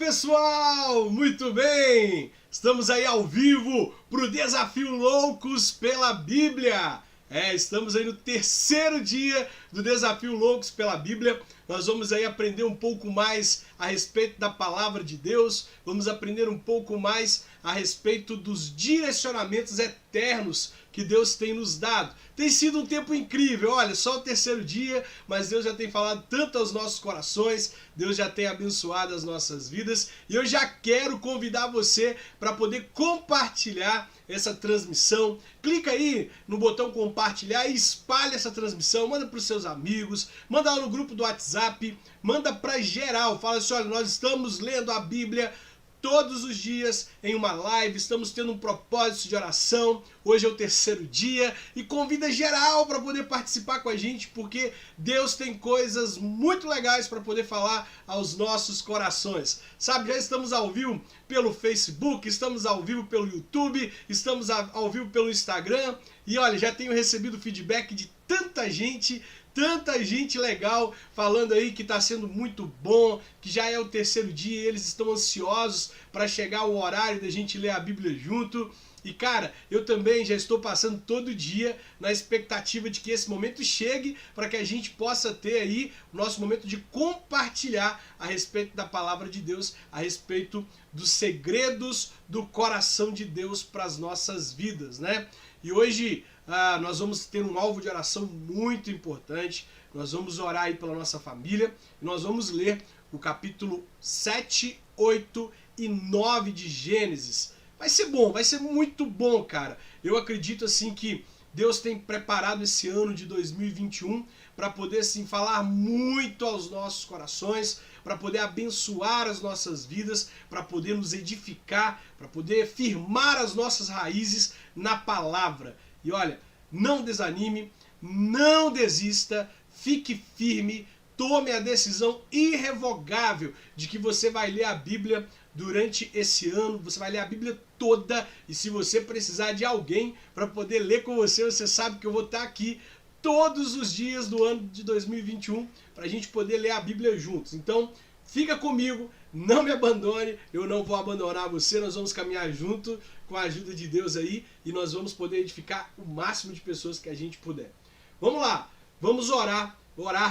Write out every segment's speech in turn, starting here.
pessoal, muito bem! Estamos aí ao vivo para o Desafio Loucos pela Bíblia. Estamos aí no terceiro dia do Desafio Loucos pela Bíblia. Nós vamos aí aprender um pouco mais a respeito da Palavra de Deus. Vamos aprender um pouco mais a respeito dos direcionamentos eternos que Deus tem nos dado. Tem sido um tempo incrível, olha, só o terceiro dia, mas Deus já tem falado tanto aos nossos corações, Deus já tem abençoado as nossas vidas, e eu já quero convidar você para poder compartilhar essa transmissão. Clica aí no botão compartilhar e espalha essa transmissão, manda para os seus amigos, manda lá no grupo do WhatsApp, manda para geral, fala assim, olha, nós estamos lendo a Bíblia todos os dias em uma live, estamos tendo um propósito de oração, hoje é o terceiro dia, e convida geral para poder participar com a gente, porque Deus tem coisas muito legais para poder falar aos nossos corações. Sabe, já estamos ao vivo pelo Facebook, estamos ao vivo pelo YouTube, estamos ao vivo pelo Instagram, e olha, já tenho recebido feedback de tanta gente legal falando aí que está sendo muito bom, que já é o terceiro dia e eles estão ansiosos para chegar o horário da gente ler a Bíblia junto. E cara, eu também já estou passando todo dia na expectativa de que esse momento chegue para que a gente possa ter aí o nosso momento de compartilhar a respeito da Palavra de Deus, a respeito dos segredos do coração de Deus para as nossas vidas, né? E hoje nós vamos ter um alvo de oração muito importante. Nós vamos orar aí pela nossa família e nós vamos ler o capítulo 7, 8 e 9 de Gênesis. Vai ser bom, vai ser muito bom, cara. Eu acredito assim que Deus tem preparado esse ano de 2021 para poder assim falar muito aos nossos corações, para poder abençoar as nossas vidas, para poder nos edificar, para poder firmar as nossas raízes na palavra. E olha, não desanime, não desista, fique firme, tome a decisão irrevogável de que você vai ler a Bíblia durante esse ano, você vai ler a Bíblia toda, e se você precisar de alguém para poder ler com você, você sabe que eu vou estar aqui todos os dias do ano de 2021 para a gente poder ler a Bíblia juntos. Então, fica comigo, não me abandone, eu não vou abandonar você, nós vamos caminhar junto com a ajuda de Deus aí e nós vamos poder edificar o máximo de pessoas que a gente puder. Vamos lá, vamos orar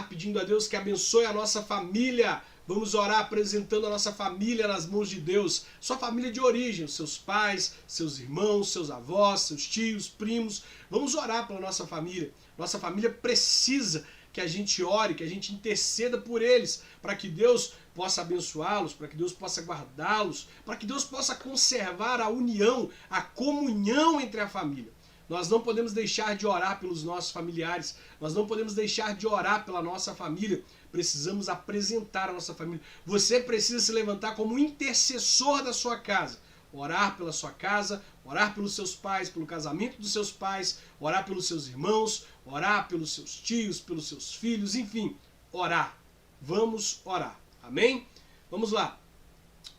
pedindo a Deus que abençoe a nossa família. Vamos orar apresentando a nossa família nas mãos de Deus, sua família de origem, os seus pais, seus irmãos, seus avós, seus tios, primos. Vamos orar pela nossa família. Nossa família precisa que a gente ore, que a gente interceda por eles, para que Deus possa abençoá-los, para que Deus possa guardá-los, para que Deus possa conservar a união, a comunhão entre a família. Nós não podemos deixar de orar pelos nossos familiares, nós não podemos deixar de orar pela nossa família, precisamos apresentar a nossa família. Você precisa se levantar como intercessor da sua casa, orar pela sua casa, orar pelos seus pais, pelo casamento dos seus pais, orar pelos seus irmãos, orar pelos seus tios, pelos seus filhos, enfim, orar. Vamos orar, amém? Vamos lá.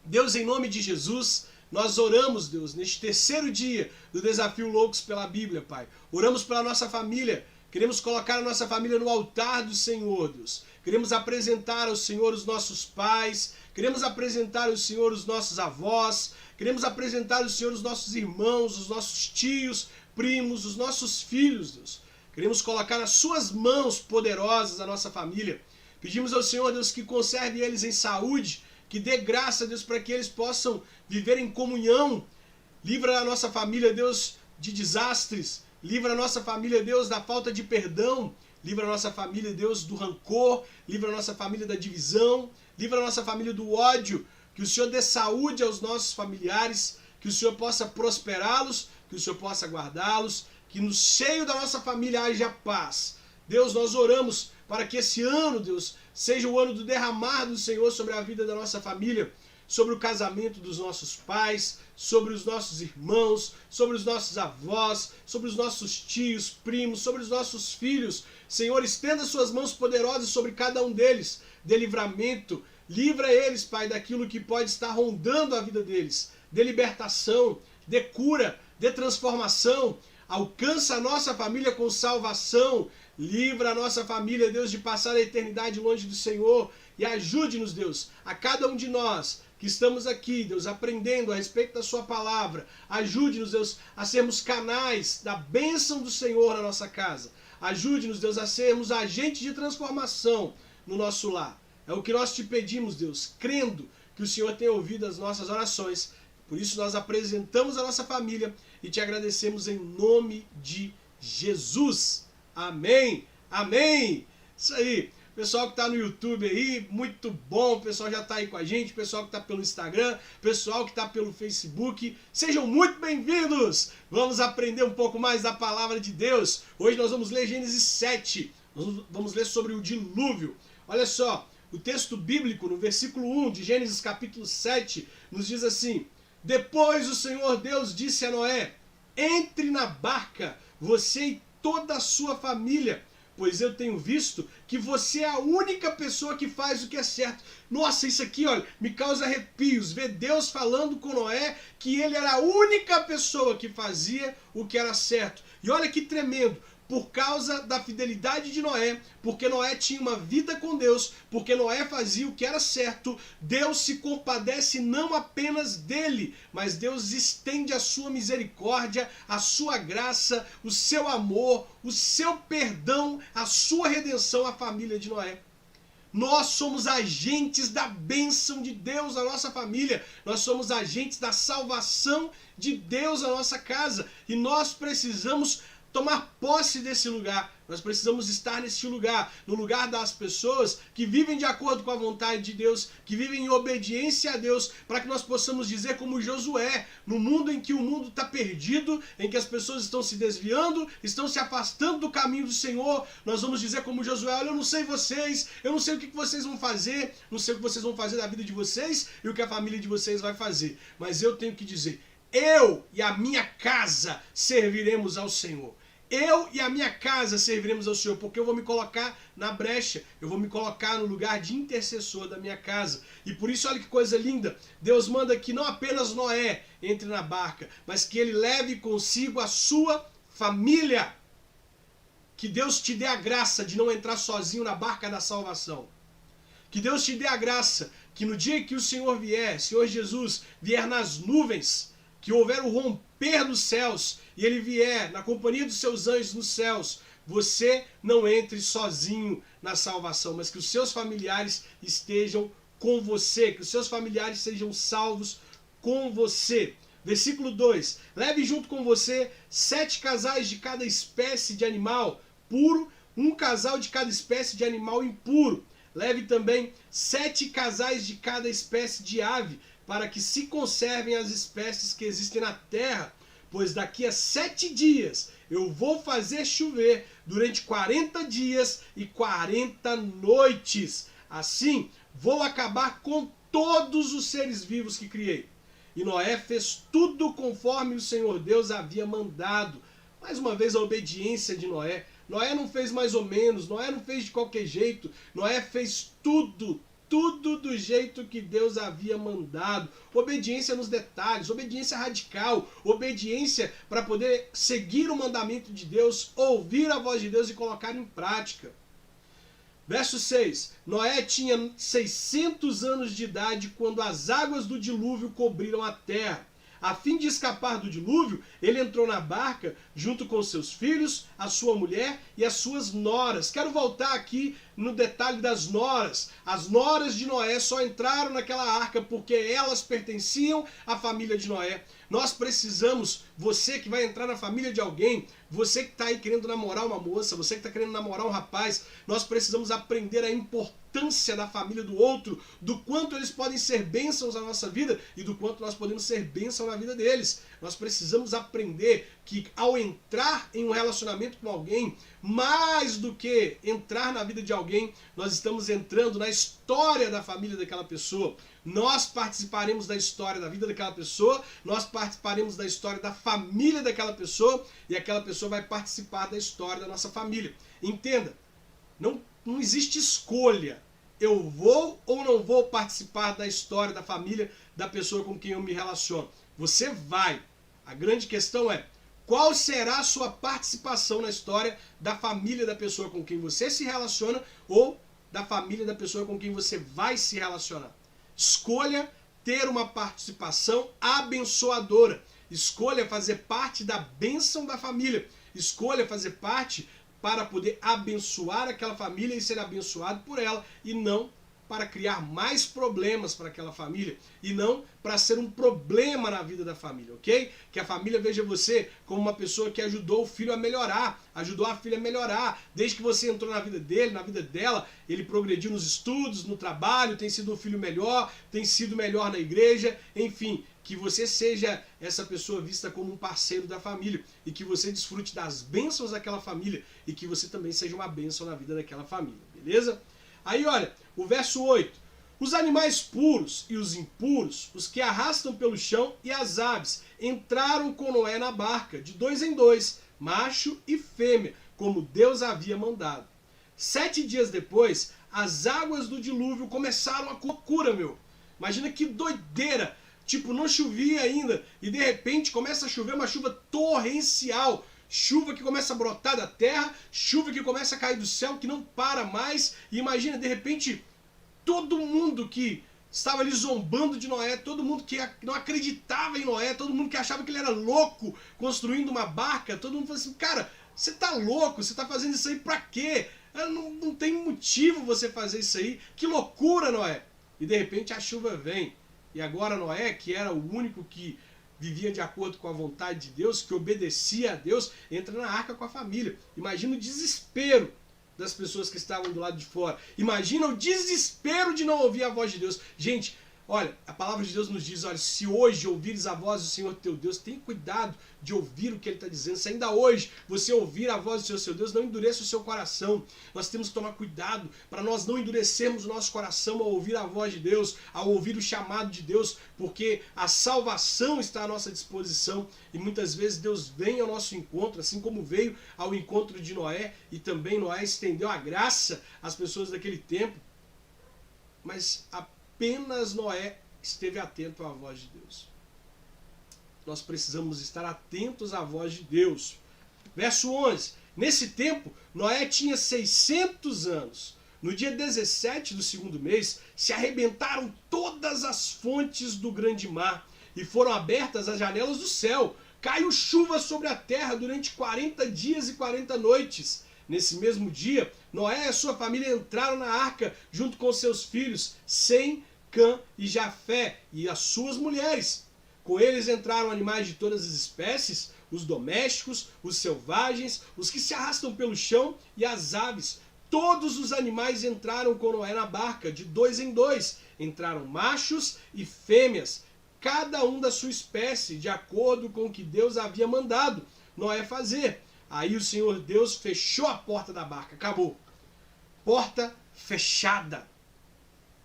Deus, em nome de Jesus, nós oramos, Deus, neste terceiro dia do Desafio Loucos pela Bíblia, Pai. Oramos pela nossa família. Queremos colocar a nossa família no altar do Senhor, Deus. Queremos apresentar ao Senhor os nossos pais. Queremos apresentar ao Senhor os nossos avós. Queremos apresentar ao Senhor os nossos irmãos, os nossos tios, primos, os nossos filhos, Deus. Queremos colocar nas suas mãos poderosas a nossa família. Pedimos ao Senhor, Deus, que conserve eles em saúde, que dê graça, Deus, para que eles possam viver em comunhão. Livra a nossa família, Deus, de desastres. Livra a nossa família, Deus, da falta de perdão. Livra a nossa família, Deus, do rancor. Livra a nossa família da divisão. Livra a nossa família do ódio. Que o Senhor dê saúde aos nossos familiares. Que o Senhor possa prosperá-los. Que o Senhor possa guardá-los. Que no seio da nossa família haja paz. Deus, nós oramos para que esse ano, Deus, seja o ano do derramar do Senhor sobre a vida da nossa família, sobre o casamento dos nossos pais, sobre os nossos irmãos, sobre os nossos avós, sobre os nossos tios, primos, sobre os nossos filhos. Senhor, estenda suas mãos poderosas sobre cada um deles, dê livramento, livra eles, Pai, daquilo que pode estar rondando a vida deles, dê libertação, dê cura, dê transformação, alcança a nossa família com salvação, livra a nossa família, Deus, de passar a eternidade longe do Senhor, e ajude-nos, Deus, a cada um de nós que estamos aqui, Deus, aprendendo a respeito da sua palavra. Ajude-nos, Deus, a sermos canais da bênção do Senhor na nossa casa. Ajude-nos, Deus, a sermos agentes de transformação no nosso lar. É o que nós te pedimos, Deus, crendo que o Senhor tem ouvido as nossas orações. Por isso nós apresentamos a nossa família e te agradecemos em nome de Jesus. Amém. Amém. Isso aí. Pessoal que está no YouTube aí, muito bom. O pessoal já está aí com a gente. Pessoal que está pelo Instagram. Pessoal que está pelo Facebook. Sejam muito bem-vindos. Vamos aprender um pouco mais da palavra de Deus. Hoje nós vamos ler Gênesis 7. Vamos ler sobre o dilúvio. Olha só, o texto bíblico no versículo 1 de Gênesis capítulo 7 nos diz assim: depois o Senhor Deus disse a Noé: entre na barca, você e toda a sua família, pois eu tenho visto que você é a única pessoa que faz o que é certo. Nossa, isso aqui, olha, me causa arrepios. Ver Deus falando com Noé que ele era a única pessoa que fazia o que era certo. E olha que tremendo. Por causa da fidelidade de Noé, porque Noé tinha uma vida com Deus, porque Noé fazia o que era certo, Deus se compadece não apenas dele, mas Deus estende a sua misericórdia, a sua graça, o seu amor, o seu perdão, a sua redenção à família de Noé. Nós somos agentes da bênção de Deus na nossa família. Nós somos agentes da salvação de Deus na nossa casa. E nós precisamos tomar posse desse lugar. Nós precisamos estar nesse lugar, no lugar das pessoas que vivem de acordo com a vontade de Deus, que vivem em obediência a Deus, para que nós possamos dizer como Josué, no mundo em que o mundo está perdido, em que as pessoas estão se desviando, estão se afastando do caminho do Senhor, nós vamos dizer como Josué: olha, eu não sei vocês, eu não sei o que vocês vão fazer, não sei o que vocês vão fazer da vida de vocês e o que a família de vocês vai fazer, mas eu tenho que dizer: eu e a minha casa serviremos ao Senhor. Eu e a minha casa serviremos ao Senhor, porque eu vou me colocar na brecha, eu vou me colocar no lugar de intercessor da minha casa. E por isso, olha que coisa linda, Deus manda que não apenas Noé entre na barca, mas que ele leve consigo a sua família. Que Deus te dê a graça de não entrar sozinho na barca da salvação. Que Deus te dê a graça que no dia que o Senhor vier, Senhor Jesus, vier nas nuvens, que houver o romper dos céus, e ele vier na companhia dos seus anjos nos céus, você não entre sozinho na salvação, mas que os seus familiares estejam com você, que os seus familiares sejam salvos com você. Versículo 2: leve junto com você 7 casais de cada espécie de animal puro, um casal de cada espécie de animal impuro. Leve também 7 casais de cada espécie de ave, para que se conservem as espécies que existem na terra, pois daqui a 7 dias eu vou fazer chover durante 40 dias e 40 noites. Assim, vou acabar com todos os seres vivos que criei. E Noé fez tudo conforme o Senhor Deus havia mandado. Mais uma vez a obediência de Noé. Noé não fez mais ou menos, Noé não fez de qualquer jeito. Noé fez tudo do jeito que Deus havia mandado. Obediência nos detalhes, obediência radical, obediência para poder seguir o mandamento de Deus, ouvir a voz de Deus e colocar em prática. Verso 6. Noé tinha 600 anos de idade quando as águas do dilúvio cobriram a terra. A fim de escapar do dilúvio, ele entrou na barca junto com seus filhos, a sua mulher e as suas noras. Quero voltar aqui no detalhe das noras. As noras de Noé só entraram naquela arca porque elas pertenciam à família de Noé. Nós precisamos, você que vai entrar na família de alguém, você que está aí querendo namorar uma moça, você que está querendo namorar um rapaz, nós precisamos aprender a importância da família do outro, do quanto eles podem ser bênçãos na nossa vida e do quanto nós podemos ser bênção na vida deles. Nós precisamos aprender que ao entrar em um relacionamento com alguém, mais do que entrar na vida de alguém, nós estamos entrando na história da família daquela pessoa. Nós participaremos da história da vida daquela pessoa, nós participaremos da história da família daquela pessoa e aquela pessoa vai participar da história da nossa família. Entenda, não existe escolha. Eu vou ou não vou participar da história da família da pessoa com quem eu me relaciono. Você vai. A grande questão é: qual será a sua participação na história da família da pessoa com quem você se relaciona ou da família da pessoa com quem você vai se relacionar. Escolha ter uma participação abençoadora. Escolha fazer parte da bênção da família. Escolha fazer parte para poder abençoar aquela família e ser abençoado por ela, e não para criar mais problemas para aquela família, e não para ser um problema na vida da família, ok? Que a família veja você como uma pessoa que ajudou o filho a melhorar, ajudou a filha a melhorar. Desde que você entrou na vida dele, na vida dela, ele progrediu nos estudos, no trabalho, tem sido um filho melhor, tem sido melhor na igreja, enfim, que você seja essa pessoa vista como um parceiro da família, e que você desfrute das bênçãos daquela família, e que você também seja uma bênção na vida daquela família, beleza? Aí olha, o verso 8. Os animais puros e os impuros, os que arrastam pelo chão e as aves, entraram com Noé na barca, de 2 em 2, macho e fêmea, como Deus havia mandado. 7 dias depois, as águas do dilúvio começaram a loucura, meu. Imagina que doideira. Tipo, não chovia ainda, e de repente começa a chover uma chuva torrencial. Chuva que começa a brotar da terra, chuva que começa a cair do céu, que não para mais. E imagina, de repente, todo mundo que estava ali zombando de Noé, todo mundo que não acreditava em Noé, todo mundo que achava que ele era louco construindo uma barca, todo mundo falou assim, cara, você tá louco, você tá fazendo isso aí pra quê? Não tem motivo você fazer isso aí, que loucura, Noé. E de repente a chuva vem. E agora Noé, que era o único que vivia de acordo com a vontade de Deus, que obedecia a Deus, entra na arca com a família. Imagina o desespero das pessoas que estavam do lado de fora. Imagina o desespero de não ouvir a voz de Deus. Gente, olha, a palavra de Deus nos diz, olha, se hoje ouvires a voz do Senhor teu Deus, tenha cuidado de ouvir o que Ele está dizendo. Se ainda hoje você ouvir a voz do Senhor seu Deus, não endureça o seu coração. Nós temos que tomar cuidado para nós não endurecermos o nosso coração ao ouvir a voz de Deus, ao ouvir o chamado de Deus, porque a salvação está à nossa disposição e muitas vezes Deus vem ao nosso encontro, assim como veio ao encontro de Noé, e também Noé estendeu a graça às pessoas daquele tempo, mas apenas Noé esteve atento à voz de Deus. Nós precisamos estar atentos à voz de Deus. Verso 11. Nesse tempo, Noé tinha 600 anos. No dia 17 do segundo mês, se arrebentaram todas as fontes do grande mar e foram abertas as janelas do céu. Caiu chuva sobre a terra durante 40 dias e 40 noites. Nesse mesmo dia, Noé e a sua família entraram na arca junto com seus filhos, Sem, Cã e Jafé, e as suas mulheres. Com eles entraram animais de todas as espécies, os domésticos, os selvagens, os que se arrastam pelo chão e as aves. Todos os animais entraram com Noé na barca, de 2 em 2. Entraram machos e fêmeas, cada um da sua espécie, de acordo com o que Deus havia mandado Noé fazer. Aí o Senhor Deus fechou a porta da barca. Acabou. Porta fechada.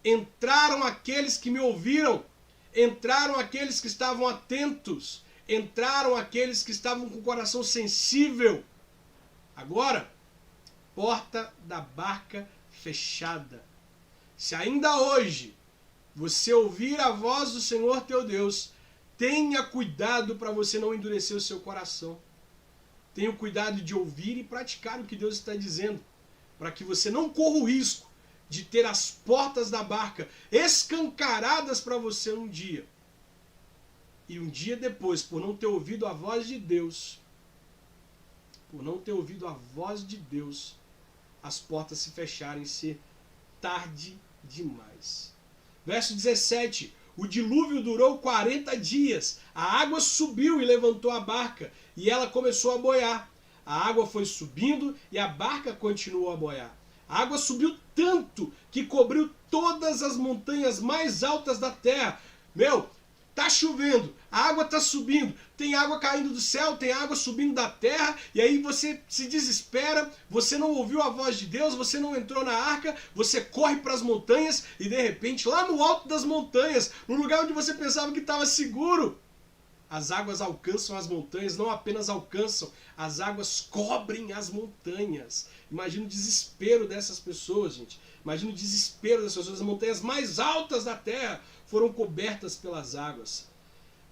Entraram aqueles que me ouviram. Entraram aqueles que estavam atentos. Entraram aqueles que estavam com o coração sensível. Agora, porta da barca fechada. Se ainda hoje você ouvir a voz do Senhor teu Deus, tenha cuidado para você não endurecer o seu coração. Tenha cuidado de ouvir e praticar o que Deus está dizendo, para que você não corra o risco de ter as portas da barca escancaradas para você um dia. E um dia depois, por não ter ouvido a voz de Deus, as portas se fecharem, ser tarde demais. Verso 17. O dilúvio durou 40 dias. A água subiu e levantou a barca, e ela começou a boiar. A água foi subindo e a barca continuou a boiar. A água subiu tanto que cobriu todas as montanhas mais altas da terra. Meu, tá chovendo, a água tá subindo, tem água caindo do céu, tem água subindo da terra, e aí você se desespera, você não ouviu a voz de Deus, você não entrou na arca, você corre para as montanhas e de repente, lá no alto das montanhas, no lugar onde você pensava que estava seguro, as águas alcançam as montanhas, não apenas alcançam, as águas cobrem as montanhas. Imagina o desespero dessas pessoas, gente. Imagina o desespero dessas pessoas. As montanhas mais altas da terra foram cobertas pelas águas.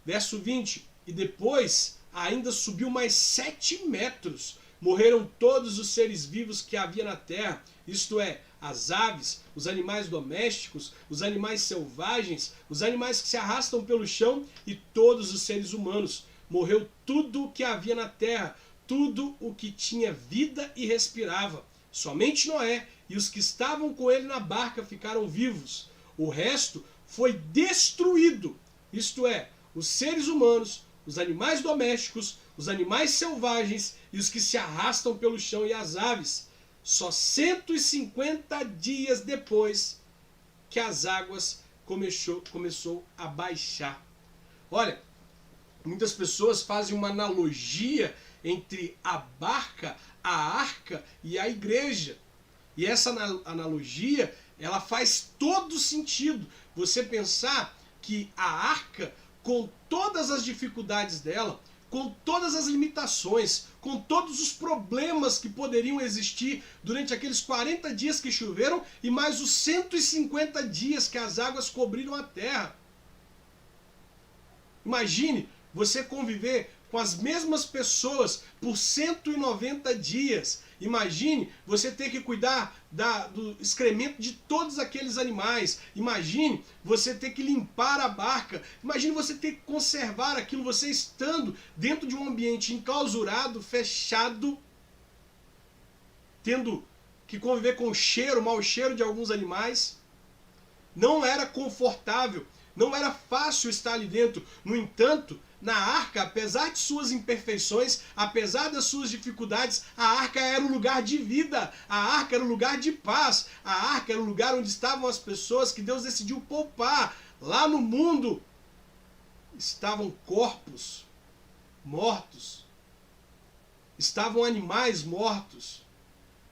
Verso 20. E depois ainda subiu mais 7 metros. Morreram todos os seres vivos que havia na terra, isto é, as aves, os animais domésticos, os animais selvagens, os animais que se arrastam pelo chão e todos os seres humanos. Morreu tudo o que havia na terra, tudo o que tinha vida e respirava. Somente Noé e os que estavam com ele na barca ficaram vivos. O resto foi destruído, isto é, os seres humanos, os animais domésticos, os animais selvagens e os que se arrastam pelo chão e as aves. Só 150 dias depois que as águas começou a baixar. Olha, muitas pessoas fazem uma analogia entre a barca, a arca e a igreja. E essa analogia, ela faz todo sentido. Você pensar que a arca, com todas as dificuldades dela, com todas as limitações, com todos os problemas que poderiam existir durante aqueles 40 dias que choveram e mais os 150 dias que as águas cobriram a terra. Imagine você conviver com as mesmas pessoas por 190 dias. Imagine você ter que cuidar do excremento de todos aqueles animais. Imagine você ter que limpar a barca. Imagine você ter que conservar aquilo, você estando dentro de um ambiente enclausurado, fechado, tendo que conviver com o cheiro, o mau cheiro de alguns animais. Não era confortável, não era fácil estar ali dentro. No entanto, na arca, apesar de suas imperfeições, apesar das suas dificuldades, a arca era um lugar de vida, a arca era um lugar de paz, a arca era um lugar onde estavam as pessoas que Deus decidiu poupar. Lá no mundo estavam corpos mortos, estavam animais mortos.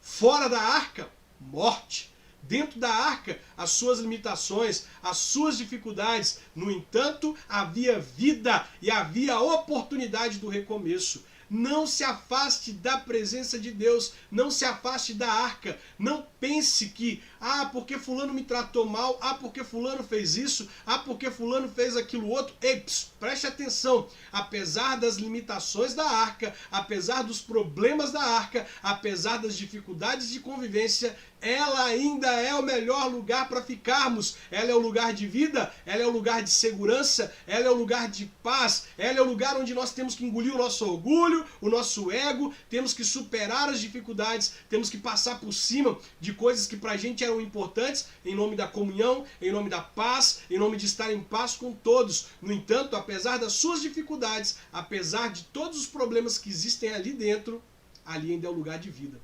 Fora da arca, morte. Dentro da arca, as suas limitações, as suas dificuldades. No entanto, havia vida e havia oportunidade do recomeço. Não se afaste da presença de Deus, não se afaste da arca. Não pense que, porque fulano me tratou mal, porque fulano fez isso, porque fulano fez aquilo outro. Ei, preste atenção, apesar das limitações da arca, apesar dos problemas da arca, apesar das dificuldades de convivência, ela ainda é o melhor lugar para ficarmos. Ela é o lugar de vida, ela é o lugar de segurança, ela é o lugar de paz, ela é o lugar onde nós temos que engolir o nosso orgulho, o nosso ego, temos que superar as dificuldades, temos que passar por cima de coisas que pra gente eram importantes, em nome da comunhão, em nome da paz, em nome de estar em paz com todos. No entanto, apesar das suas dificuldades, apesar de todos os problemas que existem ali dentro, ali ainda é o lugar de vida.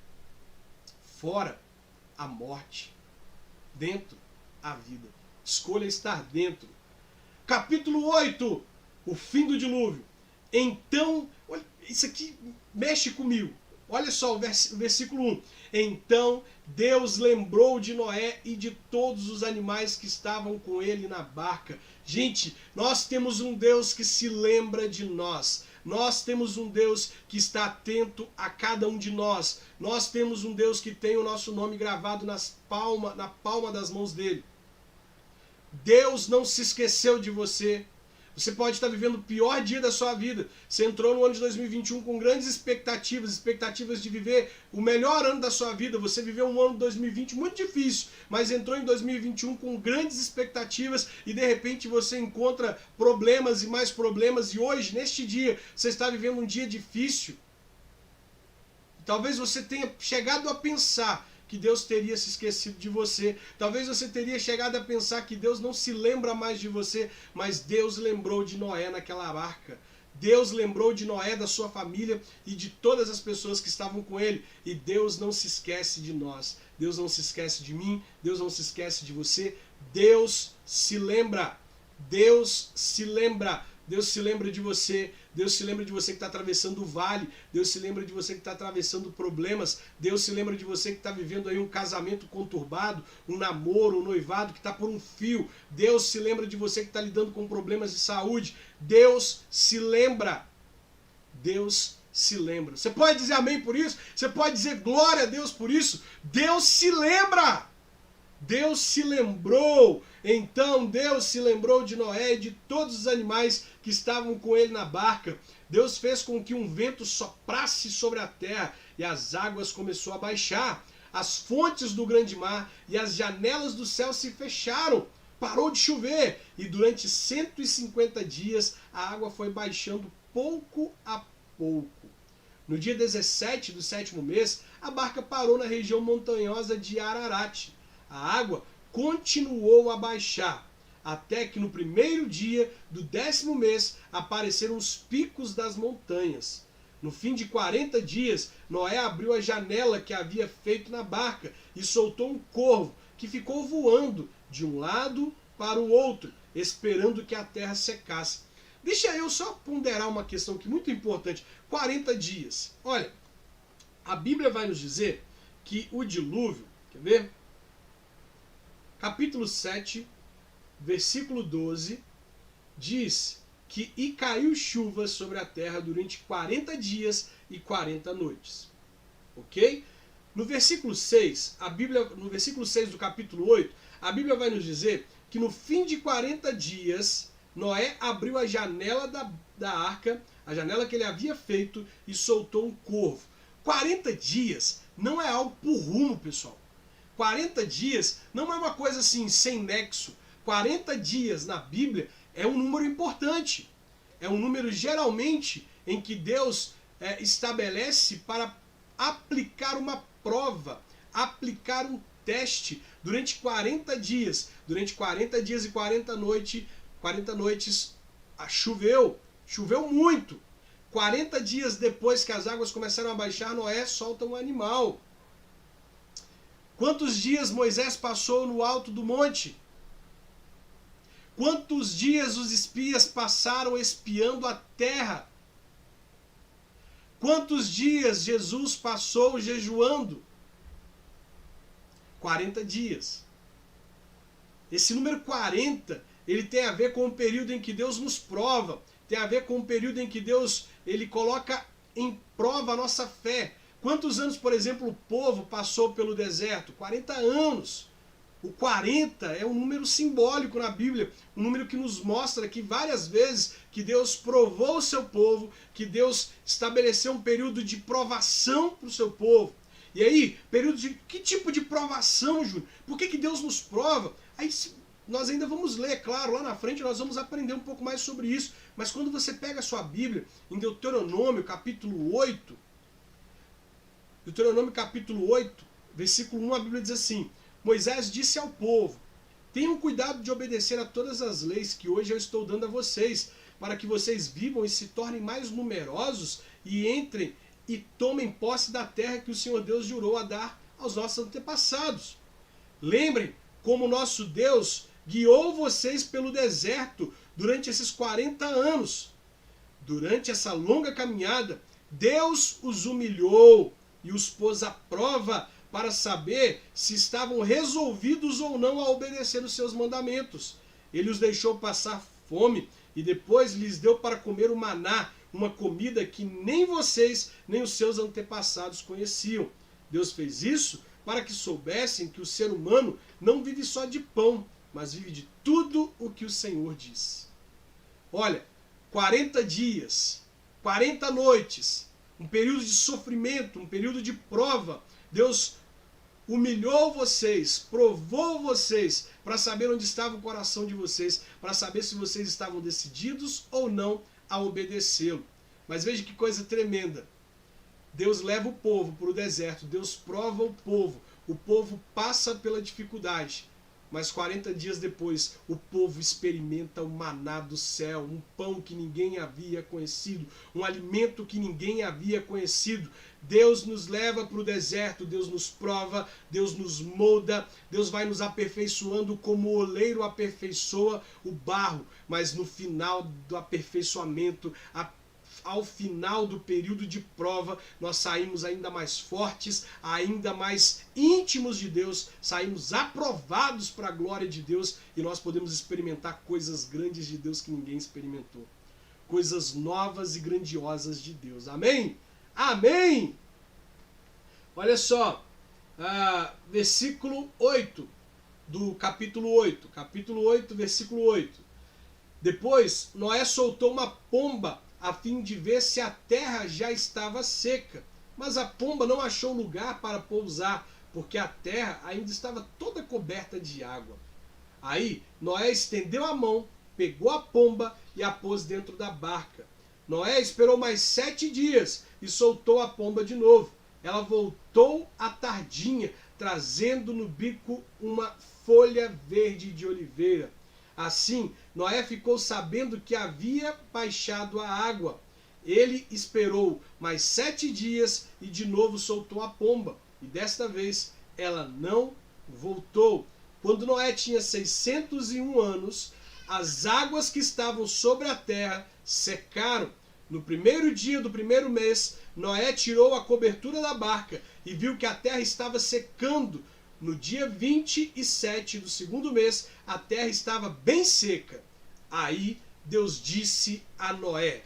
Fora, a morte. Dentro, a vida. Escolha estar dentro. Capítulo 8, o fim do dilúvio. Então, olha, isso aqui mexe comigo. Olha só o versículo 1. Então Deus lembrou de Noé e de todos os animais que estavam com ele na barca. Gente, nós temos um Deus que se lembra de nós. Nós temos um Deus que está atento a cada um de nós. Nós temos um Deus que tem o nosso nome gravado na palma das mãos dele. Deus não se esqueceu de você. Você pode estar vivendo o pior dia da sua vida. Você entrou no ano de 2021 com grandes expectativas de viver o melhor ano da sua vida. Você viveu um ano de 2020 muito difícil, mas entrou em 2021 com grandes expectativas e de repente você encontra problemas e mais problemas. E hoje, neste dia, você está vivendo um dia difícil. Talvez você tenha chegado a pensar que Deus teria se esquecido de você. Talvez você teria chegado a pensar que Deus não se lembra mais de você, mas Deus lembrou de Noé naquela barca. Deus lembrou de Noé, da sua família e de todas as pessoas que estavam com ele. E Deus não se esquece de nós. Deus não se esquece de mim. Deus não se esquece de você. Deus se lembra. Deus se lembra. Deus se lembra de você. Deus se lembra de você que está atravessando o vale. Deus se lembra de você que está atravessando problemas. Deus se lembra de você que está vivendo aí um casamento conturbado, um namoro, um noivado que está por um fio. Deus se lembra de você que está lidando com problemas de saúde. Deus se lembra. Deus se lembra. Você pode dizer amém por isso? Você pode dizer glória a Deus por isso? Deus se lembra. Deus se lembrou. Então Deus se lembrou de Noé e de todos os animais que estavam com ele na barca. Deus fez com que um vento soprasse sobre a terra e as águas começou a baixar. as fontes do grande mar e as janelas do céu se fecharam. Parou de chover e durante 150 dias a água foi baixando pouco a pouco. No dia 17 do 7º mês, a barca parou na região montanhosa de Ararat. A água continuou a baixar, até que no primeiro dia do 10º mês apareceram os picos das montanhas. No fim de 40 dias, Noé abriu a janela que havia feito na barca e soltou um corvo que ficou voando de um lado para o outro, esperando que a terra secasse. Deixa eu só ponderar uma questão aqui muito importante. 40 dias. Olha, a Bíblia vai nos dizer que o dilúvio, quer ver? Capítulo 7, versículo 12, diz que e caiu chuva sobre a terra durante 40 dias e 40 noites. Ok? No versículo 6, no versículo 6 do capítulo 8, a Bíblia vai nos dizer que no fim de 40 dias, Noé abriu a janela da arca, a janela que ele havia feito, e soltou um corvo. 40 dias não é algo por rumo, pessoal. 40 dias não é uma coisa assim, sem nexo. 40 dias na Bíblia é um número importante. É um número geralmente em que Deus estabelece para aplicar uma prova, aplicar um teste durante 40 dias. Durante 40 dias e 40 noites choveu muito. 40 dias depois que as águas começaram a baixar, Noé solta um animal. Quantos dias Moisés passou no alto do monte? Quantos dias os espias passaram espiando a terra? Quantos dias Jesus passou jejuando? 40 dias. Esse número 40, ele tem a ver com o período em que Deus nos prova, tem a ver com o período em que Deus ele coloca em prova a nossa fé. Quantos anos, por exemplo, o povo passou pelo deserto? 40 anos. O 40 é um número simbólico na Bíblia, um número que nos mostra que várias vezes que Deus provou o seu povo, que Deus estabeleceu um período de provação para o seu povo. E aí, período de que tipo de provação, Júnior? Por que Deus nos prova? Aí nós ainda vamos ler, claro, lá na frente nós vamos aprender um pouco mais sobre isso. Mas quando você pega a sua Bíblia, em Deuteronômio capítulo 8, versículo 1, a Bíblia diz assim: Moisés disse ao povo: tenham cuidado de obedecer a todas as leis que hoje eu estou dando a vocês, para que vocês vivam e se tornem mais numerosos e entrem e tomem posse da terra que o Senhor Deus jurou a dar aos nossos antepassados. Lembrem como nosso Deus guiou vocês pelo deserto durante esses 40 anos. Durante essa longa caminhada, Deus os humilhou e os pôs à prova para saber se estavam resolvidos ou não a obedecer os seus mandamentos. Ele os deixou passar fome e depois lhes deu para comer o maná, uma comida que nem vocês nem os seus antepassados conheciam. Deus fez isso para que soubessem que o ser humano não vive só de pão, mas vive de tudo o que o Senhor diz. Olha, 40 dias, 40 noites, um período de sofrimento, um período de prova. Deus humilhou vocês, provou vocês, para saber onde estava o coração de vocês, para saber se vocês estavam decididos ou não a obedecê-lo. Mas veja que coisa tremenda. Deus leva o povo para o deserto, Deus prova o povo passa pela dificuldade, mas 40 dias depois o povo experimenta o maná do céu, um pão que ninguém havia conhecido, um alimento que ninguém havia conhecido. Deus nos leva para o deserto, Deus nos prova, Deus nos molda, Deus vai nos aperfeiçoando como o oleiro aperfeiçoa o barro, mas no final do aperfeiçoamento, ao final do período de prova, nós saímos ainda mais fortes, ainda mais íntimos de Deus, saímos aprovados para a glória de Deus e nós podemos experimentar coisas grandes de Deus que ninguém experimentou. Coisas novas e grandiosas de Deus. Amém? Amém! Olha só, versículo 8 do capítulo 8. Capítulo 8, versículo 8. Depois, Noé soltou uma pomba a fim de ver se a terra já estava seca. Mas a pomba não achou lugar para pousar, porque a terra ainda estava toda coberta de água. Aí Noé estendeu a mão, pegou a pomba e a pôs dentro da barca. Noé esperou mais 7 dias e soltou a pomba de novo. Ela voltou à tardinha, trazendo no bico uma folha verde de oliveira. Assim, Noé ficou sabendo que havia baixado a água. Ele esperou mais 7 dias e de novo soltou a pomba. E desta vez ela não voltou. Quando Noé tinha 601 anos, as águas que estavam sobre a terra secaram. No primeiro dia do primeiro mês, Noé tirou a cobertura da barca e viu que a terra estava secando. No dia 27 do segundo mês, a terra estava bem seca. Aí Deus disse a Noé: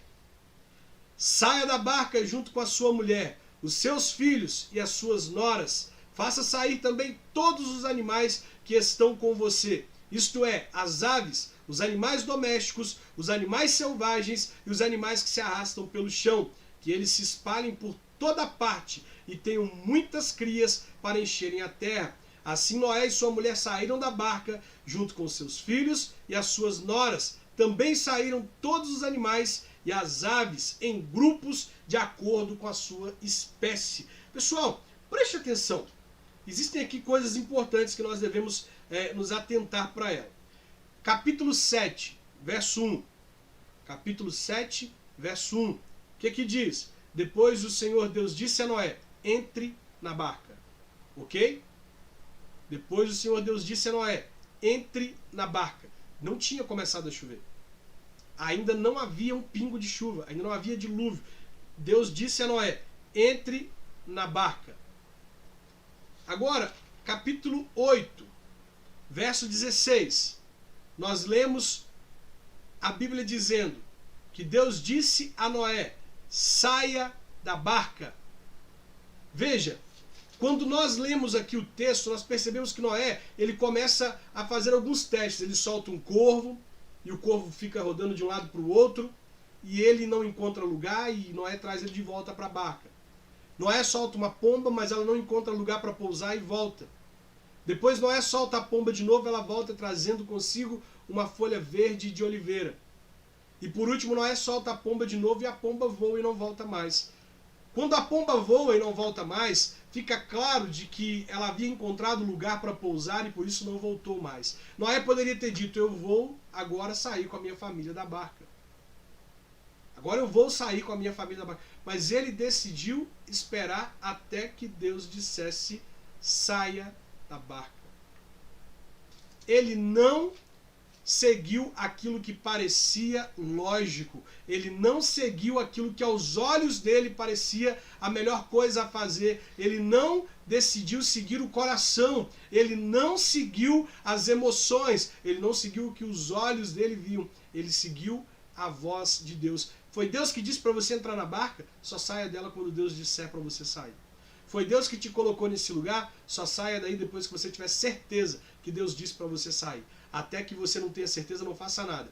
saia da barca junto com a sua mulher, os seus filhos e as suas noras. Faça sair também todos os animais que estão com você, isto é, as aves, os animais domésticos, os animais selvagens e os animais que se arrastam pelo chão, que eles se espalhem por toda parte e tenham muitas crias para encherem a terra. Assim Noé e sua mulher saíram da barca, junto com seus filhos e as suas noras. Também saíram todos os animais e as aves em grupos de acordo com a sua espécie. Pessoal, preste atenção. Existem aqui coisas importantes que nós devemos nos atentar para ela. Capítulo 7, verso 1. Capítulo 7, verso 1. O que diz? Depois o Senhor Deus disse a Noé: entre na barca. Ok? Depois o Senhor Deus disse a Noé: entre na barca. Não tinha começado a chover. Ainda não havia um pingo de chuva. Ainda não havia dilúvio. Deus disse a Noé: entre na barca. Agora, capítulo 8, verso 16. Nós lemos a Bíblia dizendo que Deus disse a Noé: saia da barca. Veja, quando nós lemos aqui o texto, nós percebemos que Noé, ele começa a fazer alguns testes. Ele solta um corvo, e o corvo fica rodando de um lado para o outro, e ele não encontra lugar, e Noé traz ele de volta para a barca. Noé solta uma pomba, mas ela não encontra lugar para pousar e volta. Depois Noé solta a pomba de novo, ela volta trazendo consigo uma folha verde de oliveira. E por último Noé solta a pomba de novo e a pomba voa e não volta mais. Quando a pomba voa e não volta mais, fica claro de que ela havia encontrado lugar para pousar e por isso não voltou mais. Noé poderia ter dito: eu vou agora sair com a minha família da barca. Agora eu vou sair com a minha família da barca. Mas ele decidiu esperar até que Deus dissesse: saia da barca. Ele não seguiu aquilo que parecia lógico. Ele não seguiu aquilo que aos olhos dele parecia a melhor coisa a fazer. Ele não decidiu seguir o coração. Ele não seguiu as emoções. Ele não seguiu o que os olhos dele viam. Ele seguiu a voz de Deus. Foi Deus que disse para você entrar na barca? Só saia dela quando Deus disser para você sair. Foi Deus que te colocou nesse lugar? Só saia daí depois que você tiver certeza que Deus disse para você sair. Até que você não tenha certeza, não faça nada.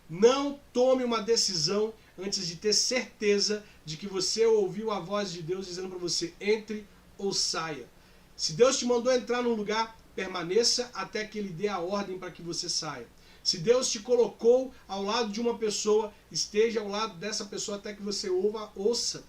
Não tome uma decisão antes de ter certeza de que você ouviu a voz de Deus dizendo para você: entre ou saia. Se Deus te mandou entrar num lugar, permaneça até que Ele dê a ordem para que você saia. Se Deus te colocou ao lado de uma pessoa, esteja ao lado dessa pessoa até que você ouça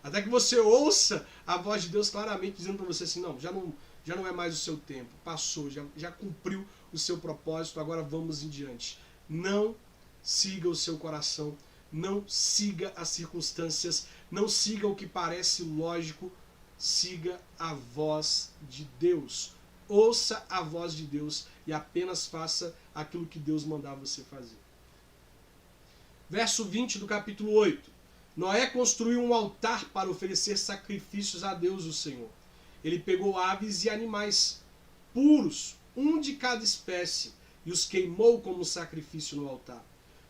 até que você ouça a voz de Deus claramente dizendo para você assim: não, já não é mais o seu tempo, passou, já cumpriu o seu propósito, agora vamos em diante. Não siga o seu coração, não siga as circunstâncias, não siga o que parece lógico, siga a voz de Deus. Ouça a voz de Deus e apenas faça aquilo que Deus mandar você fazer. Verso 20 do capítulo 8. Noé construiu um altar para oferecer sacrifícios a Deus, o Senhor. Ele pegou aves e animais puros, um de cada espécie, e os queimou como sacrifício no altar.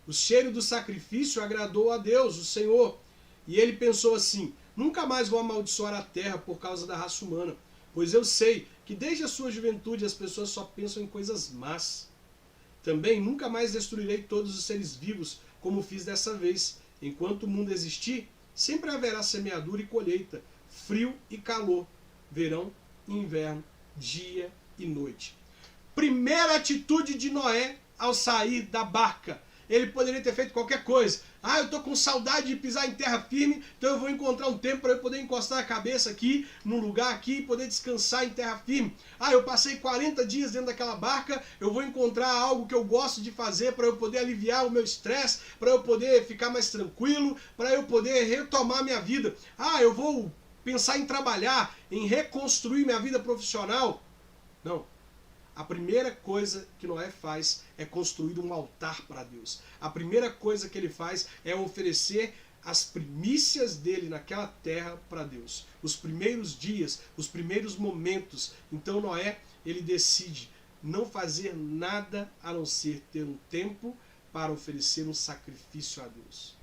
O cheiro do sacrifício agradou a Deus, o Senhor. E ele pensou assim: nunca mais vou amaldiçoar a terra por causa da raça humana, pois eu sei que desde a sua juventude as pessoas só pensam em coisas más. Também nunca mais destruirei todos os seres vivos, como fiz dessa vez. Enquanto o mundo existir, sempre haverá semeadura e colheita, frio e calor, verão e inverno, dia e noite. Primeira atitude de Noé ao sair da barca. Ele poderia ter feito qualquer coisa. Ah, eu estou com saudade de pisar em terra firme, então eu vou encontrar um tempo para eu poder encostar a cabeça aqui, num lugar aqui, e poder descansar em terra firme. Ah, eu passei 40 dias dentro daquela barca, eu vou encontrar algo que eu gosto de fazer para eu poder aliviar o meu estresse, para eu poder ficar mais tranquilo, para eu poder retomar minha vida. Ah, eu vou pensar em trabalhar, em reconstruir minha vida profissional. Não. A primeira coisa que Noé faz é construir um altar para Deus. A primeira coisa que ele faz é oferecer as primícias dele naquela terra para Deus. Os primeiros dias, os primeiros momentos. Então Noé, ele decide não fazer nada a não ser ter um tempo para oferecer um sacrifício a Deus.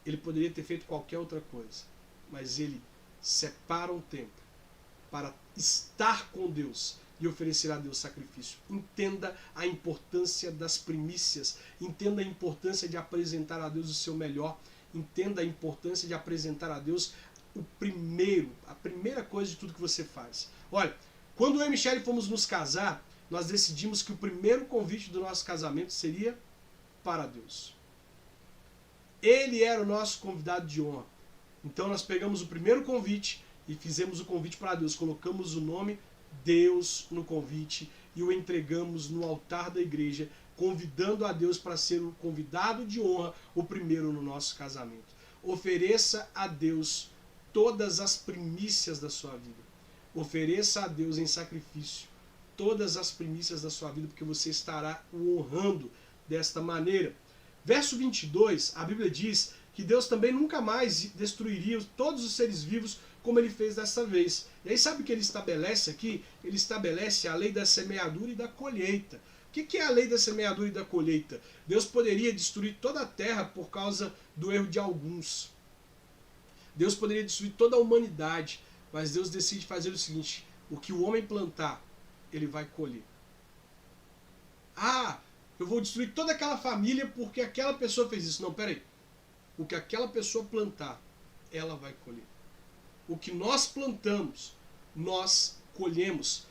Ele poderia ter feito qualquer outra coisa, mas ele separa um tempo para estar com Deus e oferecer a Deus sacrifício. Entenda a importância das primícias. Entenda a importância de apresentar a Deus o seu melhor. Entenda a importância de apresentar a Deus a primeira coisa de tudo que você faz. Olha, quando eu e Michele fomos nos casar, nós decidimos que o primeiro convite do nosso casamento seria para Deus. Ele era o nosso convidado de honra. Então nós pegamos o primeiro convite e fizemos o convite para Deus. Colocamos o nome Deus no convite e o entregamos no altar da igreja, convidando a Deus para ser o convidado de honra, o primeiro no nosso casamento. Ofereça a Deus todas as primícias da sua vida. Ofereça a Deus em sacrifício todas as primícias da sua vida, porque você estará o honrando desta maneira. Verso 22, a Bíblia diz que Deus também nunca mais destruiria todos os seres vivos como ele fez dessa vez. E aí sabe o que ele estabelece aqui? Ele estabelece a lei da semeadura e da colheita. O que é a lei da semeadura e da colheita? Deus poderia destruir toda a terra por causa do erro de alguns. Deus poderia destruir toda a humanidade, mas Deus decide fazer o seguinte: o que o homem plantar, ele vai colher. Ah, eu vou destruir toda aquela família porque aquela pessoa fez isso. Não, peraí. O que aquela pessoa plantar, ela vai colher. O que nós plantamos, nós colhemos.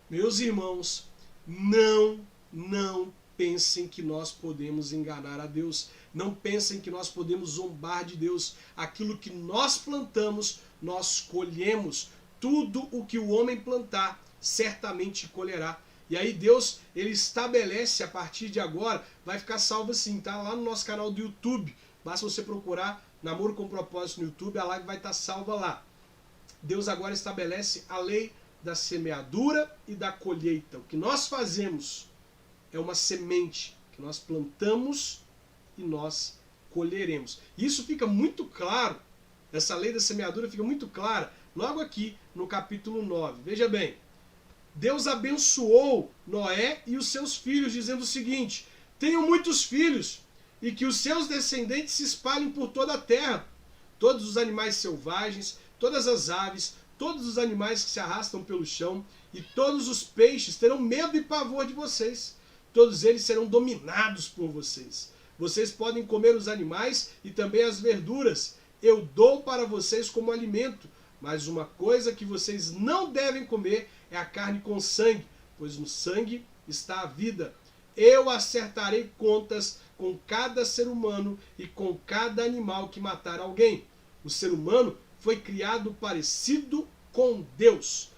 Meus irmãos, não pensem que nós podemos enganar a Deus. Não pensem que nós podemos zombar de Deus. Aquilo que nós plantamos, nós colhemos. Tudo o que o homem plantar, certamente colherá. E aí Deus, ele estabelece a partir de agora, vai ficar salvo assim, tá? Lá no nosso canal do YouTube. Basta você procurar Namoro com Propósito no YouTube, a live vai estar salva lá. Deus agora estabelece a lei da semeadura e da colheita. O que nós fazemos é uma semente que nós plantamos e nós colheremos. Isso fica muito claro, essa lei da semeadura fica muito clara logo aqui no capítulo 9. Veja bem, Deus abençoou Noé e os seus filhos, dizendo o seguinte: tenham muitos filhos e que os seus descendentes se espalhem por toda a terra. Todos os animais selvagens, todas as aves, todos os animais que se arrastam pelo chão e todos os peixes terão medo e pavor de vocês. Todos eles serão dominados por vocês. Vocês podem comer os animais e também as verduras. Eu dou para vocês como alimento. Mas uma coisa que vocês não devem comer é a carne com sangue, pois no sangue está a vida. Eu acertarei contas com cada ser humano e com cada animal que matar alguém. O ser humano foi criado parecido com Deus.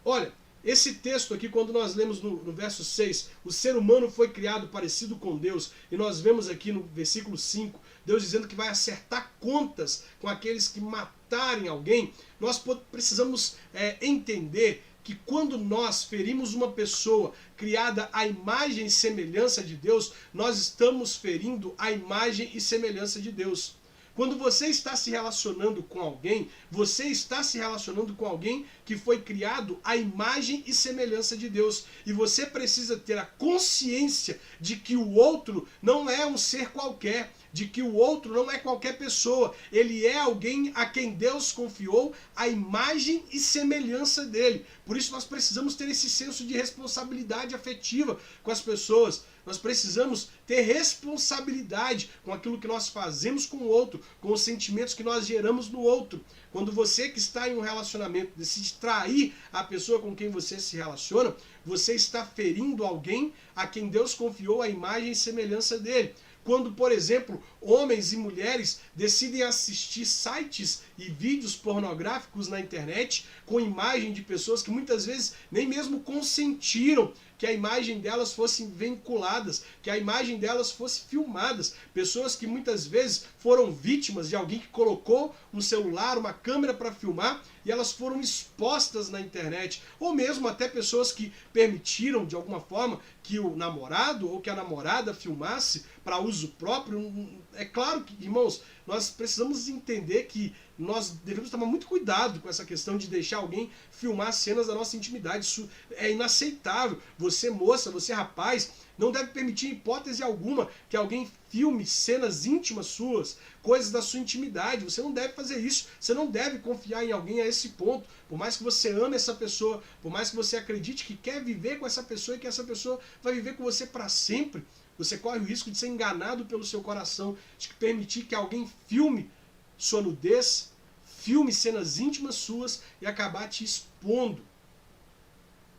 Olha, esse texto aqui, quando nós lemos no verso 6, o ser humano foi criado parecido com Deus, e nós vemos aqui no versículo 5, Deus dizendo que vai acertar contas com aqueles que matarem alguém. Nós precisamos entender que quando nós ferimos uma pessoa criada à imagem e semelhança de Deus, nós estamos ferindo a imagem e semelhança de Deus. Quando você está se relacionando com alguém, você está se relacionando com alguém que foi criado à imagem e semelhança de Deus. E você precisa ter a consciência de que o outro não é um ser qualquer, de que o outro não é qualquer pessoa. Ele é alguém a quem Deus confiou a imagem e semelhança dele. Por isso nós precisamos ter esse senso de responsabilidade afetiva com as pessoas. Nós precisamos ter responsabilidade com aquilo que nós fazemos com o outro, com os sentimentos que nós geramos no outro. Quando você que está em um relacionamento decide trair a pessoa com quem você se relaciona, você está ferindo alguém a quem Deus confiou a imagem e semelhança dele. Quando, por exemplo, homens e mulheres decidem assistir sites e vídeos pornográficos na internet com imagem de pessoas que muitas vezes nem mesmo consentiram que a imagem delas fossem vinculadas, que a imagem delas fosse filmadas. Pessoas que muitas vezes foram vítimas de alguém que colocou um celular, uma câmera para filmar e elas foram expostas na internet. Ou mesmo até pessoas que permitiram de alguma forma que o namorado ou que a namorada filmasse para uso próprio. É claro que, irmãos, nós precisamos entender que nós devemos tomar muito cuidado com essa questão de deixar alguém filmar cenas da nossa intimidade. Isso é inaceitável. Você, moça, você, rapaz, não deve permitir, em hipótese alguma, que alguém filme cenas íntimas suas, coisas da sua intimidade. Você não deve fazer isso. Você não deve confiar em alguém a esse ponto. Por mais que você ame essa pessoa, por mais que você acredite que quer viver com essa pessoa e que essa pessoa vai viver com você para sempre, você corre o risco de ser enganado pelo seu coração, de permitir que alguém filme sua nudez, filme cenas íntimas suas e acabar te expondo,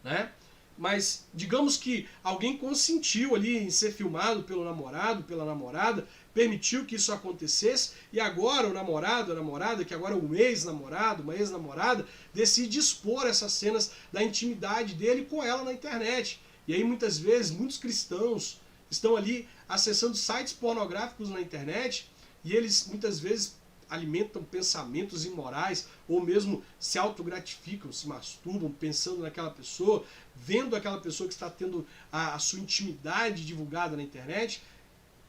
né? Mas digamos que alguém consentiu ali em ser filmado pelo namorado, pela namorada, permitiu que isso acontecesse e agora o namorado, a namorada, que agora é um ex-namorado, uma ex-namorada, decide expor essas cenas da intimidade dele com ela na internet. E aí muitas vezes muitos cristãos estão ali acessando sites pornográficos na internet e eles muitas vezes alimentam pensamentos imorais ou mesmo se autogratificam, se masturbam pensando naquela pessoa, vendo aquela pessoa que está tendo a sua intimidade divulgada na internet.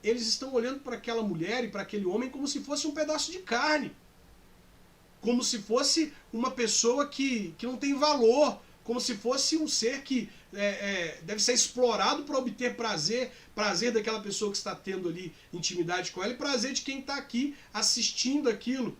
Eles estão olhando para aquela mulher e para aquele homem como se fosse um pedaço de carne, como se fosse uma pessoa que não tem valor, como se fosse um ser que deve ser explorado para obter prazer daquela pessoa que está tendo ali intimidade com ela e prazer de quem está aqui assistindo aquilo.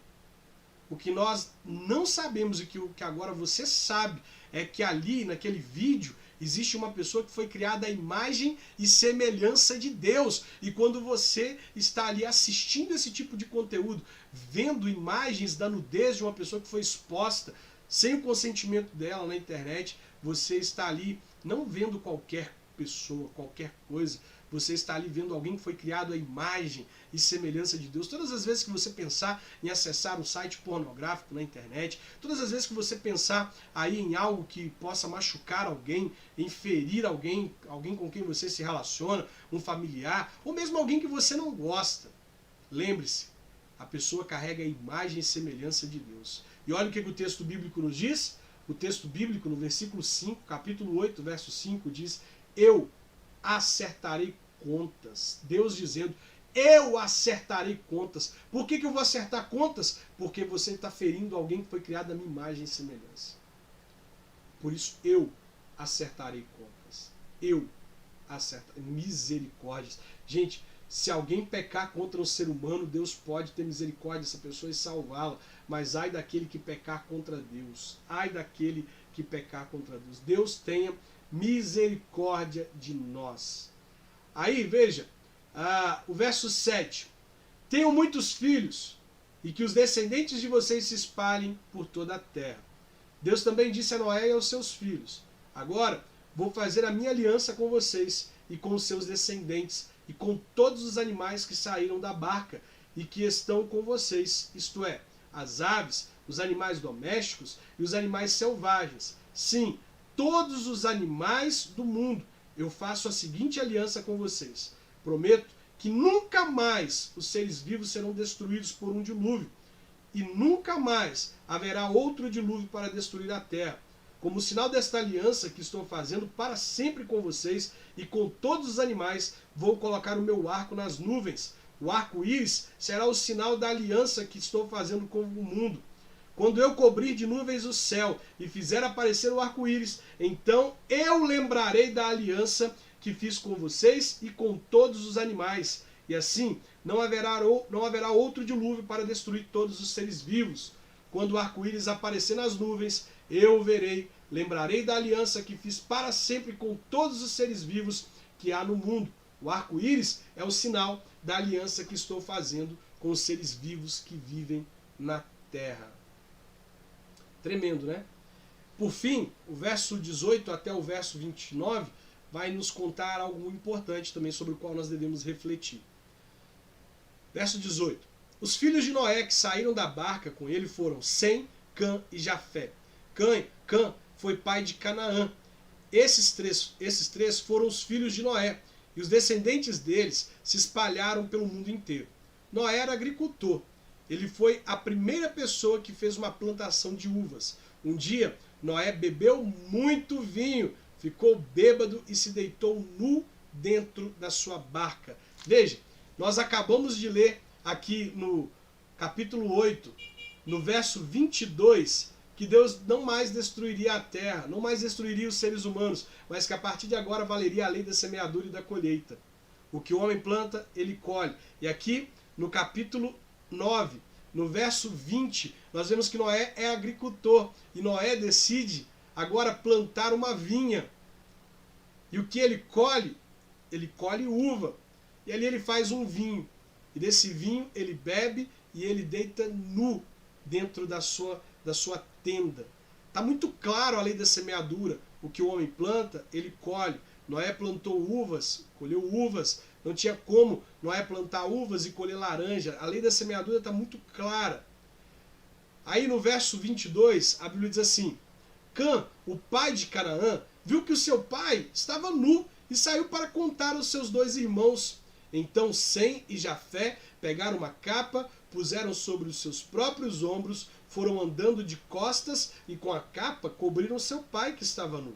O que nós não sabemos e que agora você sabe é que ali, naquele vídeo, existe uma pessoa que foi criada à imagem e semelhança de Deus. E quando você está ali assistindo esse tipo de conteúdo, vendo imagens da nudez de uma pessoa que foi exposta sem o consentimento dela na internet, você está ali não vendo qualquer pessoa, qualquer coisa, você está ali vendo alguém que foi criado à imagem e semelhança de Deus. Todas as vezes que você pensar em acessar um site pornográfico na internet, todas as vezes que você pensar aí em algo que possa machucar alguém, em ferir alguém com quem você se relaciona, um familiar, ou mesmo alguém que você não gosta, lembre-se, a pessoa carrega a imagem e semelhança de Deus. E olha o que o texto bíblico nos diz. O texto bíblico, no versículo 5, capítulo 8, verso 5, diz: eu acertarei contas. Deus dizendo: eu acertarei contas. Por que eu vou acertar contas? Porque você está ferindo alguém que foi criado à minha imagem e semelhança. Por isso eu acertarei contas. Eu acertarei. Misericórdias. Gente, se alguém pecar contra um ser humano, Deus pode ter misericórdia dessa pessoa e salvá-la. Mas ai daquele que pecar contra Deus. Ai daquele que pecar contra Deus. Deus tenha misericórdia de nós. Aí, veja, o verso 7. Tenham muitos filhos, e que os descendentes de vocês se espalhem por toda a terra. Deus também disse a Noé e aos seus filhos: agora vou fazer a minha aliança com vocês e com os seus descendentes, e com todos os animais que saíram da barca e que estão com vocês, isto é, as aves, os animais domésticos e os animais selvagens. Sim, todos os animais do mundo. Eu faço a seguinte aliança com vocês. Prometo que nunca mais os seres vivos serão destruídos por um dilúvio, e nunca mais haverá outro dilúvio para destruir a terra. Como sinal desta aliança que estou fazendo para sempre com vocês e com todos os animais, vou colocar o meu arco nas nuvens. O arco-íris será o sinal da aliança que estou fazendo com o mundo. Quando eu cobrir de nuvens o céu e fizer aparecer o arco-íris, então eu lembrarei da aliança que fiz com vocês e com todos os animais. E assim não haverá outro dilúvio para destruir todos os seres vivos. Quando o arco-íris aparecer nas nuvens, eu o verei, lembrarei da aliança que fiz para sempre com todos os seres vivos que há no mundo. O arco-íris é o sinal da aliança que estou fazendo com os seres vivos que vivem na terra. Tremendo, né? Por fim, o verso 18 até o verso 29 vai nos contar algo importante também sobre o qual nós devemos refletir. Verso 18. Os filhos de Noé que saíram da barca com ele foram Sem, Cã e Jafé. Cã foi pai de Canaã. Esses três foram os filhos de Noé, e os descendentes deles se espalharam pelo mundo inteiro. Noé era agricultor. Ele foi a primeira pessoa que fez uma plantação de uvas. Um dia, Noé bebeu muito vinho, ficou bêbado e se deitou nu dentro da sua barca. Veja, nós acabamos de ler aqui no capítulo 8, no verso 22, que Deus não mais destruiria a terra, não mais destruiria os seres humanos, mas que a partir de agora valeria a lei da semeadura e da colheita. O que o homem planta, ele colhe. E aqui, no capítulo 9, no verso 20, nós vemos que Noé é agricultor, e Noé decide agora plantar uma vinha. E o que ele colhe? Ele colhe uva. E ali ele faz um vinho. E desse vinho ele bebe e ele deita nu dentro da sua tenda. Está muito claro a lei da semeadura. O que o homem planta, ele colhe. Noé plantou uvas, colheu uvas. Não tinha como Noé plantar uvas e colher laranja. A lei da semeadura está muito clara. Aí no verso 22, a Bíblia diz assim: Cã, o pai de Canaã, viu que o seu pai estava nu e saiu para contar aos seus dois irmãos. Então Sem e Jafé pegaram uma capa, puseram sobre os seus próprios ombros, foram andando de costas e com a capa cobriram seu pai que estava nu.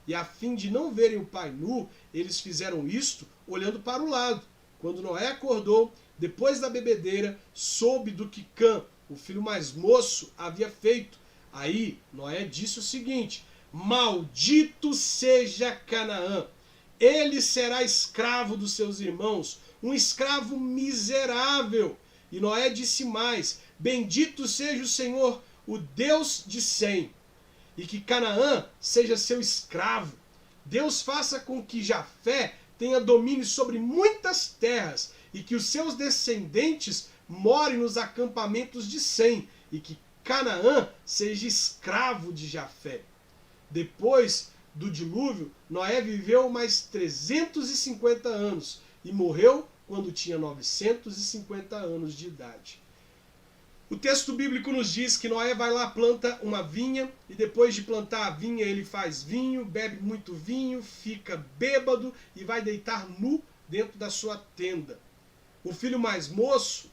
E a fim de não verem o pai nu, eles fizeram isto olhando para o lado. Quando Noé acordou, depois da bebedeira, soube do que Cã, o filho mais moço, havia feito. Aí Noé disse o seguinte: Maldito seja Canaã! Ele será escravo dos seus irmãos, um escravo miserável. E Noé disse mais: Bendito seja o Senhor, o Deus de Sem, e que Canaã seja seu escravo. Deus faça com que Jafé tenha domínio sobre muitas terras, e que os seus descendentes morem nos acampamentos de Sem, e que Canaã seja escravo de Jafé. Depois do dilúvio, Noé viveu mais 350 anos e morreu quando tinha 950 anos de idade. O texto bíblico nos diz que Noé vai lá, planta uma vinha, e depois de plantar a vinha ele faz vinho, bebe muito vinho, fica bêbado e vai deitar nu dentro da sua tenda. O filho mais moço,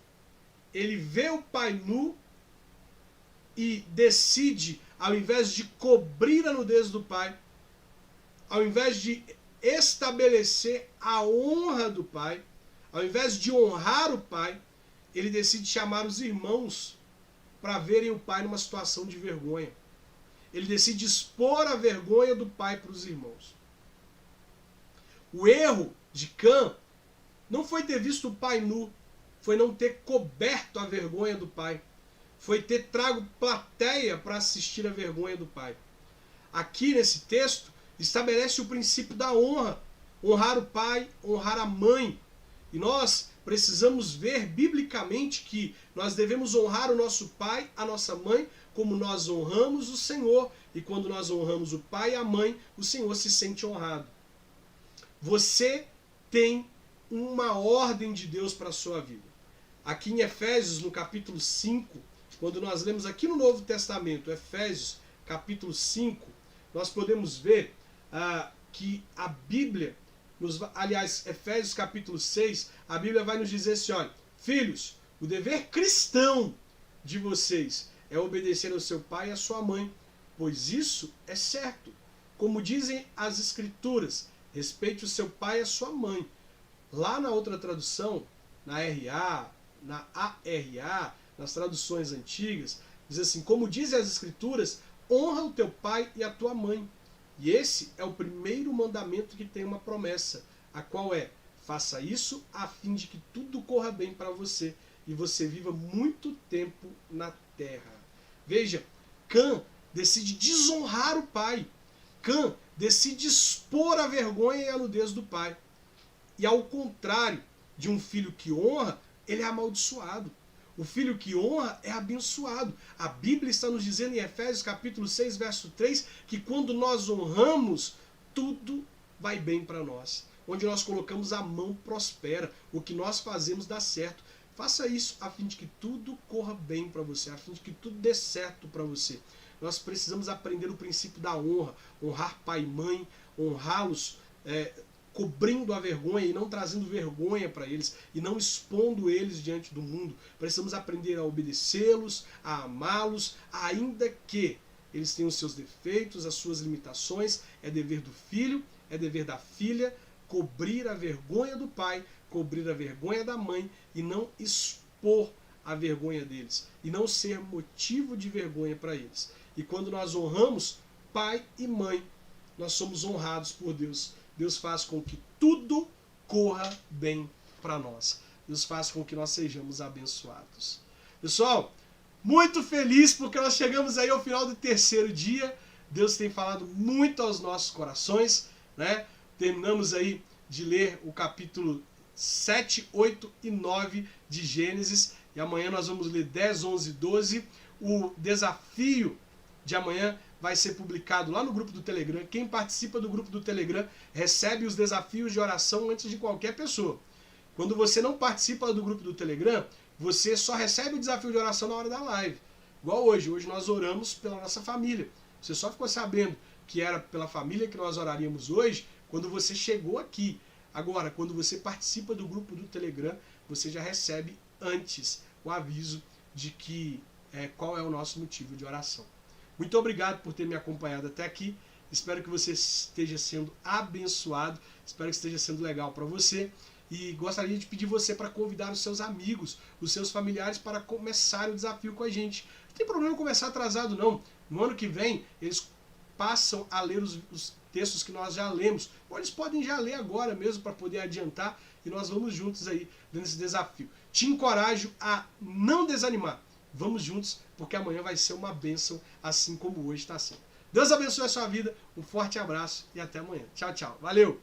ele vê o pai nu e decide, ao invés de cobrir a nudez do pai, ao invés de estabelecer a honra do pai, ao invés de honrar o pai, ele decide chamar os irmãos para verem o pai numa situação de vergonha. Ele decide expor a vergonha do pai para os irmãos. O erro de Cã não foi ter visto o pai nu, foi não ter coberto a vergonha do pai, foi ter trago plateia para assistir a vergonha do pai. Aqui nesse texto estabelece o princípio da honra, honrar o pai, honrar a mãe. E nós precisamos ver biblicamente que nós devemos honrar o nosso pai, a nossa mãe, como nós honramos o Senhor. E quando nós honramos o pai e a mãe, o Senhor se sente honrado. Você tem uma ordem de Deus para a sua vida. Aqui em Efésios, no capítulo 5, quando nós lemos aqui no Novo Testamento, Efésios capítulo 5, nós podemos ver que a Bíblia, aliás, Efésios capítulo 6, a Bíblia vai nos dizer assim, olha, filhos, o dever cristão de vocês é obedecer ao seu pai e à sua mãe, pois isso é certo. Como dizem as Escrituras, respeite o seu pai e a sua mãe. Lá na outra tradução, na RA, na ARA, nas traduções antigas, diz assim, como dizem as Escrituras, honra o teu pai e a tua mãe. E esse é o primeiro mandamento que tem uma promessa, a qual é, faça isso a fim de que tudo corra bem para você e você viva muito tempo na terra. Veja, Cã decide desonrar o pai. Cã decide expor a vergonha e a nudez do pai. E ao contrário de um filho que honra, ele é amaldiçoado. O filho que honra é abençoado. A Bíblia está nos dizendo em Efésios capítulo 6, verso 3, que quando nós honramos, tudo vai bem para nós. Onde nós colocamos a mão prospera. O que nós fazemos dá certo. Faça isso a fim de que tudo corra bem para você, a fim de que tudo dê certo para você. Nós precisamos aprender o princípio da honra, honrar pai e mãe, honrá-los cobrindo a vergonha e não trazendo vergonha para eles e não expondo eles diante do mundo. Precisamos aprender a obedecê-los, a amá-los, ainda que eles tenham os seus defeitos, as suas limitações. É dever do filho, é dever da filha cobrir a vergonha do pai, cobrir a vergonha da mãe e não expor a vergonha deles e não ser motivo de vergonha para eles. E quando nós honramos pai e mãe, nós somos honrados por Deus. Deus faz com que tudo corra bem para nós. Deus faz com que nós sejamos abençoados. Pessoal, muito feliz porque nós chegamos aí ao final do terceiro dia. Deus tem falado muito aos nossos corações, né? Terminamos aí de ler o capítulo 7, 8 e 9 de Gênesis. E amanhã nós vamos ler 10, 11 e 12. O desafio de amanhã vai ser publicado lá no grupo do Telegram. Quem participa do grupo do Telegram recebe os desafios de oração antes de qualquer pessoa. Quando você não participa do grupo do Telegram, você só recebe o desafio de oração na hora da live. Igual hoje. Hoje nós oramos pela nossa família. Você só ficou sabendo que era pela família que nós oraríamos hoje quando você chegou aqui. Agora, quando você participa do grupo do Telegram, você já recebe antes o aviso de que qual é o nosso motivo de oração. Muito obrigado por ter me acompanhado até aqui. Espero que você esteja sendo abençoado. Espero que esteja sendo legal para você. E gostaria de pedir você para convidar os seus amigos, os seus familiares para começar o desafio com a gente. Não tem problema começar atrasado não. No ano que vem, eles passam a ler os textos que nós já lemos. Ou eles podem já ler agora mesmo para poder adiantar. E nós vamos juntos aí nesse desafio. Te encorajo a não desanimar. Vamos juntos, porque amanhã vai ser uma bênção, assim como hoje está sendo. Deus abençoe a sua vida, um forte abraço e até amanhã. Tchau, tchau. Valeu!